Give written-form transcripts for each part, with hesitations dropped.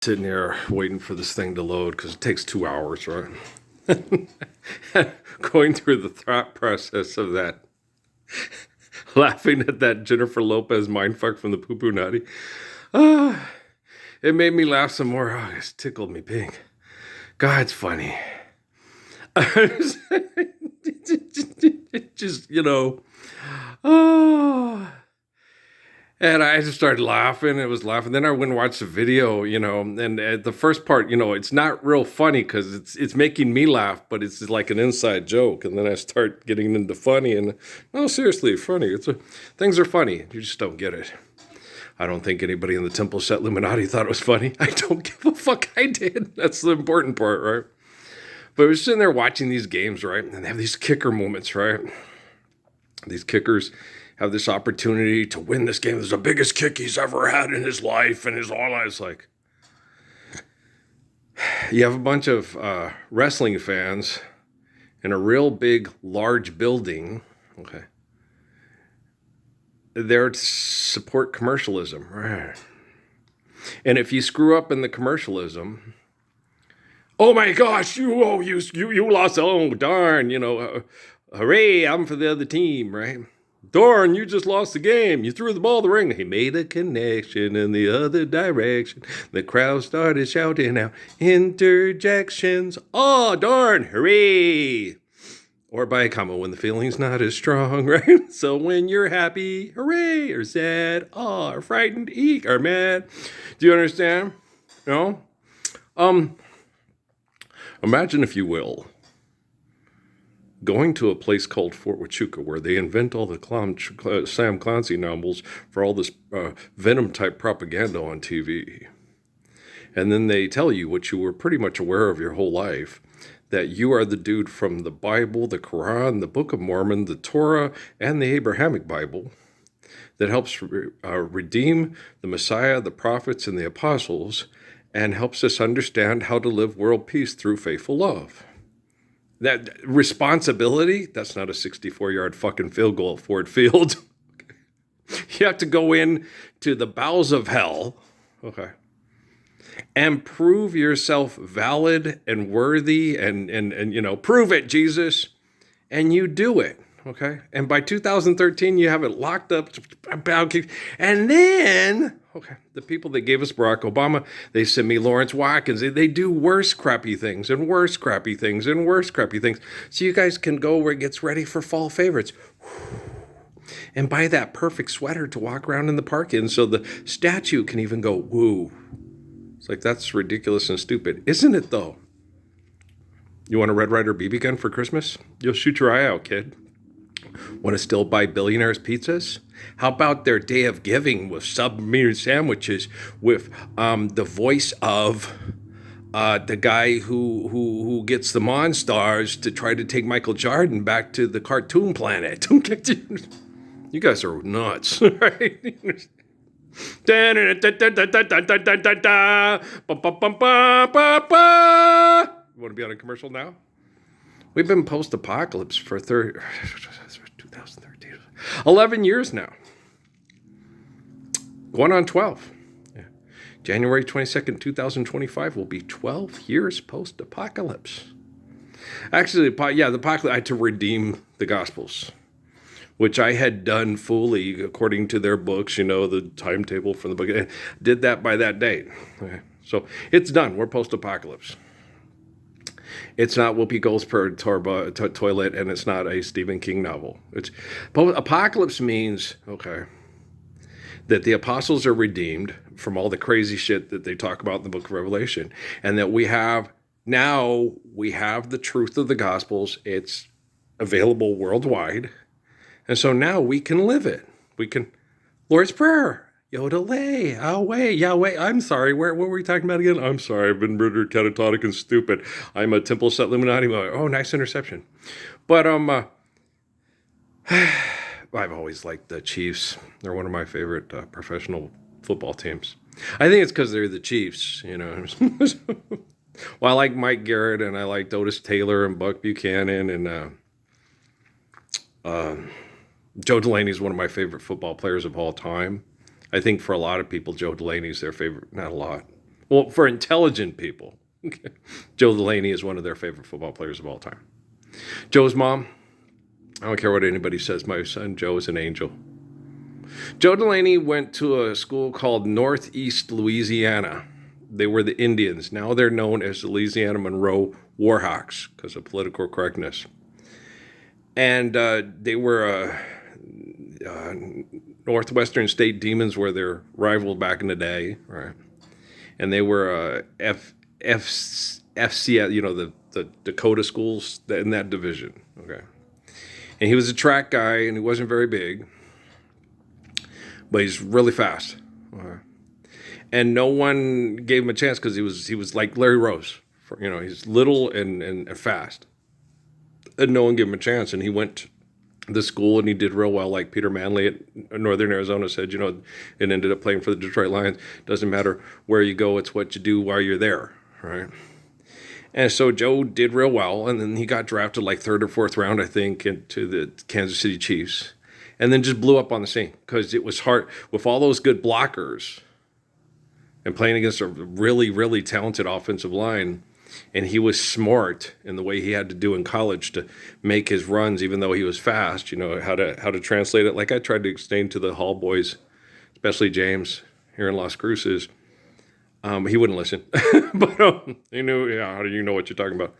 Sitting here waiting for this thing to load because it takes 2 hours, right? Going through the thought process of that, laughing at that Jennifer Lopez mindfuck from the Poo Poo Nutty. It made me laugh some more. Oh, it's tickled me pink. God, it's funny. Just, oh. And I just started laughing. It was laughing. Then I went and watched the video, and the first part, it's not real funny because it's making me laugh, but it's like an inside joke. And then I start getting into funny, and no, seriously, funny. Things are funny. You just don't get it. I don't think anybody in the Temple Set Illuminati thought it was funny. I don't give a fuck. I did. That's the important part, right? But I was sitting there watching these games, right? And they have these kicker moments, right? These kickers have this opportunity to win this game. It's the biggest kick he's ever had in his life and his whole life. It's like, you have a bunch of wrestling fans in a real big, large building. Okay. There to support commercialism, right? And if you screw up in the commercialism, oh my gosh, you lost, oh darn, hooray, I'm for the other team, right? Darn, you just lost the game. You threw the ball in the ring. He made a connection in the other direction. The crowd started shouting out, interjections. Oh, darn, hooray. Or by a comma, when the feeling's not as strong, right? So when you're happy, hooray, or sad, or frightened, eek, or mad. Do you understand? No? Imagine, if you will, going to a place called Fort Huachuca where they invent all the Sam Clancy novels for all this Venom-type propaganda on TV. And then they tell you what you were pretty much aware of your whole life, that you are the dude from the Bible, the Quran, the Book of Mormon, the Torah, and the Abrahamic Bible that helps redeem the Messiah, the prophets, and the apostles, and helps us understand how to live world peace through faithful love. That responsibility, that's not a 64-yard fucking field goal at Ford Field. You have to go in to the bowels of hell, okay, and prove yourself valid and worthy and prove it, Jesus, and you do it, okay? And by 2013, you have it locked up, and then, okay, the people that gave us Barack Obama, they send me Lawrence Watkins. They do worse crappy things and worse crappy things and worse crappy things. So you guys can go where it gets ready for fall favorites and buy that perfect sweater to walk around in the park in so the statue can even go, woo. It's like, that's ridiculous and stupid. Isn't it, though? You want a Red Ryder BB gun for Christmas? You'll shoot your eye out, kid. Want to still buy billionaires' pizzas? How about their Day of Giving with sub-meat sandwiches with the voice of the guy who gets the Monstars to try to take Michael Jordan back to the cartoon planet? You guys are nuts, right? You want to be on a commercial now? We've been post-apocalypse for 2013, 11 years now. Going on 12. Yeah. January 22nd, 2025 will be 12 years post-apocalypse. Actually, the apocalypse, I had to redeem the Gospels, which I had done fully according to their books, the timetable from the book. I did that by that date. Okay. So it's done. We're post-apocalypse. It's not Whoopi Goldberg toilet, and it's not a Stephen King novel. Apocalypse means, okay, that the apostles are redeemed from all the crazy shit that they talk about in the book of Revelation, and that we have the truth of the Gospels. It's available worldwide. And so now we can live it. We can, Lord's Prayer, Yodelay, Away, Yahweh. I'm sorry, what were we talking about again? I'm sorry, I've been murdered, catatonic, and stupid. I'm a Temple Set Illuminati. Oh, nice interception. But I've always liked the Chiefs. They're one of my favorite professional football teams. I think it's because they're the Chiefs, Well, I like Mike Garrett, and I like Otis Taylor and Buck Buchanan, and Joe Delaney is one of my favorite football players of all time. I think for a lot of people, Joe Delaney's their favorite. Not a lot. Well, for intelligent people, Joe Delaney is one of their favorite football players of all time. Joe's mom, I don't care what anybody says, my son Joe is an angel. Joe Delaney went to a school called Northeast Louisiana. They were the Indians. Now they're known as the Louisiana Monroe Warhawks because of political correctness. And they were Northwestern State Demons were their rival back in the day, right? And they were FCS, the Dakota schools in that division, okay? And he was a track guy, and he wasn't very big, but he's really fast. Okay? And no one gave him a chance because he was like Larry Rose. He's little and fast. And no one gave him a chance. And he went to the school and he did real well, like Peter Manley at Northern Arizona said, and ended up playing for the Detroit Lions. Doesn't matter where you go, it's what you do while you're there, right? And so Joe did real well, and then he got drafted like third or fourth round, I think, into the Kansas City Chiefs, and then just blew up on the scene because it was hard with all those good blockers and playing against a really, really talented offensive line. And he was smart in the way he had to do in college to make his runs, even though he was fast, how to translate it. Like I tried to explain to the Hall boys, especially James here in Las Cruces. He wouldn't listen, but he knew, how do you know what you're talking about?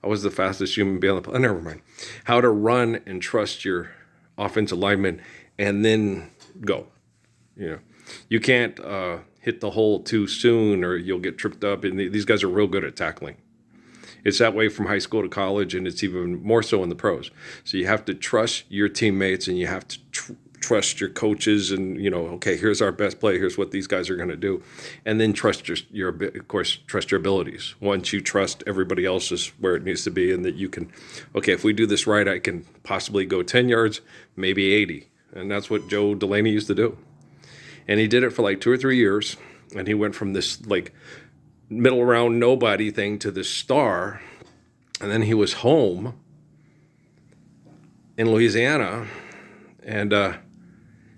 I was the fastest human being on the planet. Never mind. How to run and trust your offensive lineman and then go. You can't hit the hole too soon or you'll get tripped up. And these guys are real good at tackling. It's that way from high school to college, and it's even more so in the pros. So you have to trust your teammates, and you have to trust your coaches, and okay, here's our best play. Here's what these guys are going to do, and then trust your abilities. Once you trust everybody else is where it needs to be, and that you can, okay, if we do this right, I can possibly go 10 yards, maybe 80, and that's what Joe Delaney used to do. And he did it for like 2 or 3 years, and he went from this like middle round nobody thing to this star, and then he was home in Louisiana, and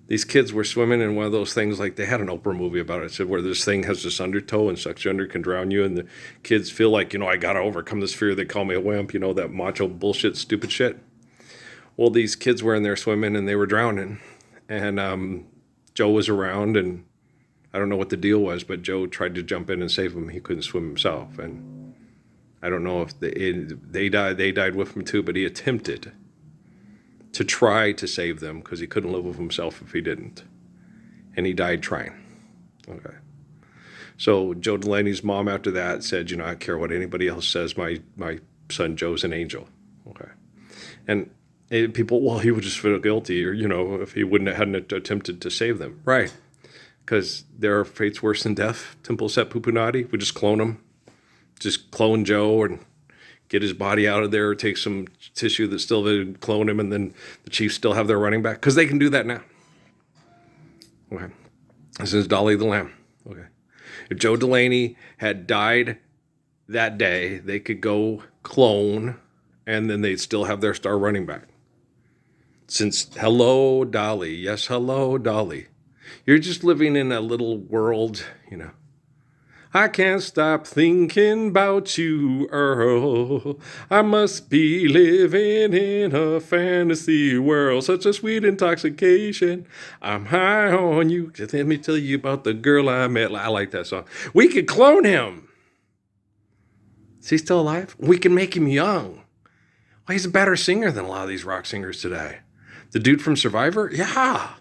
these kids were swimming in one of those things, like they had an Oprah movie about it, said where this thing has this undertow and sucks you under, can drown you, and the kids feel like, I gotta overcome this fear, they call me a wimp, that macho bullshit, stupid shit. Well, these kids were in there swimming and they were drowning, and Joe was around, and I don't know what the deal was, but Joe tried to jump in and save him. He couldn't swim himself, and I don't know if they died with him too, but he attempted to try to save them because he couldn't live with himself if he didn't, and he died trying. Okay. So Joe Delaney's mom after that said, I don't care what anybody else says, my son Joe's an angel. Okay. And people, well, he would just feel guilty, or, if he hadn't attempted to save them. Right. Because there are fates worse than death. Temple Set Pupunati, we just clone him. Just clone Joe and get his body out of there, take some tissue that's still there, clone him, and then the Chiefs still have their running back. Because they can do that now. Okay. This is Dolly the Lamb. Okay. If Joe Delaney had died that day, they could go clone, and then they'd still have their star running back. Since, hello, Dolly. Yes, hello, Dolly. You're just living in a little world, I can't stop thinking about you, Earl. I must be living in a fantasy world. Such a sweet intoxication. I'm high on you. Just let me tell you about the girl I met. I like that song. We could clone him. Is he still alive? We can make him young. Well, he's a better singer than a lot of these rock singers today. The dude from Survivor? Yeah.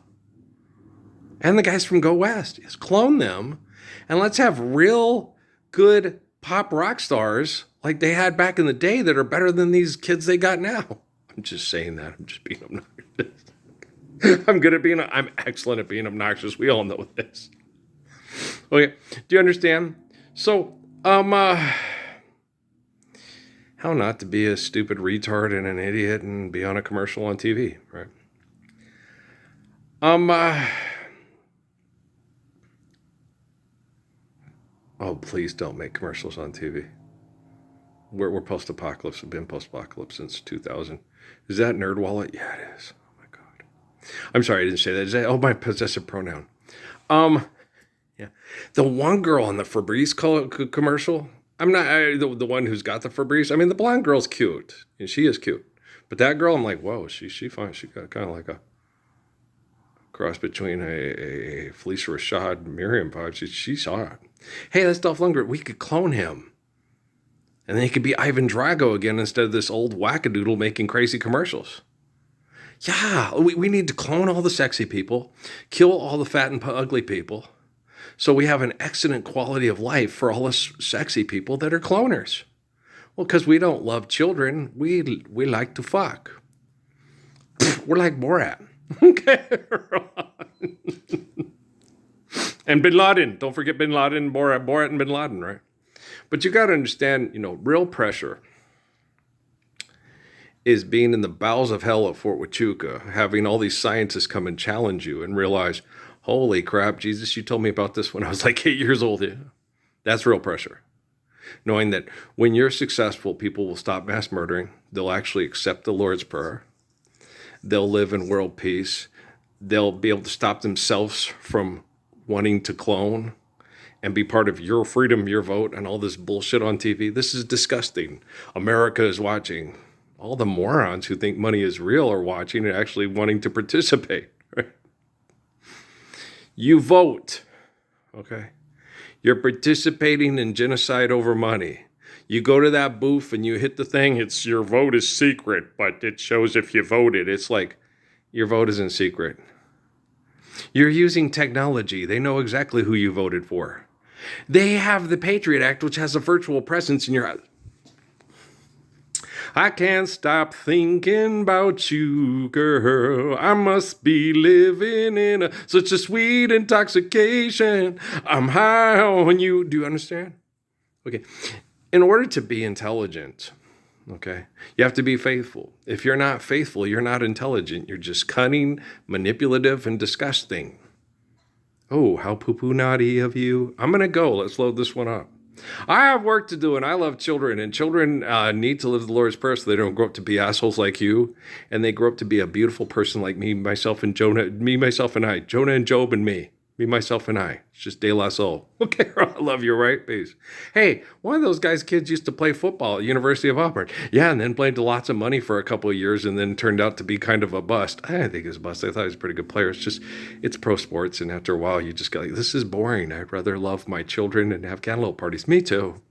And the guys from Go West. Yes, clone them. And let's have real good pop rock stars like they had back in the day that are better than these kids they got now. I'm just saying that. I'm just being obnoxious. I'm excellent at being obnoxious. We all know this. Okay. Do you understand? So, how not to be a stupid retard and an idiot and be on a commercial on TV, right? Oh, please don't make commercials on TV. We're post-apocalypse. We've been post-apocalypse since 2000. Is that NerdWallet? Yeah, it is. Oh, my God. I'm sorry, I didn't say that. Is that, my possessive pronoun. Yeah. The one girl on the Febreze commercial, the one who's got the Febreze. I mean, the blonde girl's cute, and she is cute. But that girl, I'm like, whoa, she fine. She got kind of like a cross between a Felicia Rashad Miriam vibe. She's hot. Hey, that's Dolph Lundgren. We could clone him. And then he could be Ivan Drago again instead of this old wackadoodle making crazy commercials. Yeah, we need to clone all the sexy people, kill all the fat and ugly people, so we have an excellent quality of life for all us sexy people that are cloners. Well, because we don't love children, we like to fuck. We're like Borat. Okay. And Bin Laden. Don't forget Bin Laden, Borat and Bin Laden, right? But you got to understand, real pressure is being in the bowels of hell at Fort Huachuca, having all these scientists come and challenge you and realize, holy crap, Jesus, you told me about this when I was like 8 years old. Yeah. That's real pressure. Knowing that when you're successful, people will stop mass murdering. They'll actually accept the Lord's Prayer. They'll live in world peace. They'll be able to stop themselves from wanting to clone and be part of your freedom, your vote, and all this bullshit on TV. This is disgusting. America is watching. All the morons who think money is real are watching and actually wanting to participate. Right? You vote, okay? You're participating in genocide over money. You go to that booth and you hit the thing. It's your vote is secret, but it shows if you voted. It's like your vote isn't secret. You're using technology. They know exactly who you voted for. They have the Patriot Act, which has a virtual presence in your house. I can't stop thinking about you, girl. I must be living in such a sweet intoxication. I'm high on you. Do you understand? Okay. In order to be intelligent, okay, you have to be faithful. If you're not faithful, you're not intelligent. You're just cunning, manipulative, and disgusting. Oh, how poo-poo naughty of you. I'm going to go. Let's load this one up. I have work to do, and I love children, and children need to live the Lord's Prayer so they don't grow up to be assholes like you, and they grow up to be a beautiful person like me, myself, and Jonah, me, myself, and I, Jonah and Job and me, myself, and I. It's just De La Soul. Okay, I love you, right? Peace. Hey, one of those guys' kids used to play football at University of Auburn. Yeah, and then played lots of money for a couple of years and then turned out to be kind of a bust. I didn't think he was a bust. I thought he was a pretty good player. It's pro sports, and after a while, you just go, this is boring. I'd rather love my children and have candle parties. Me too.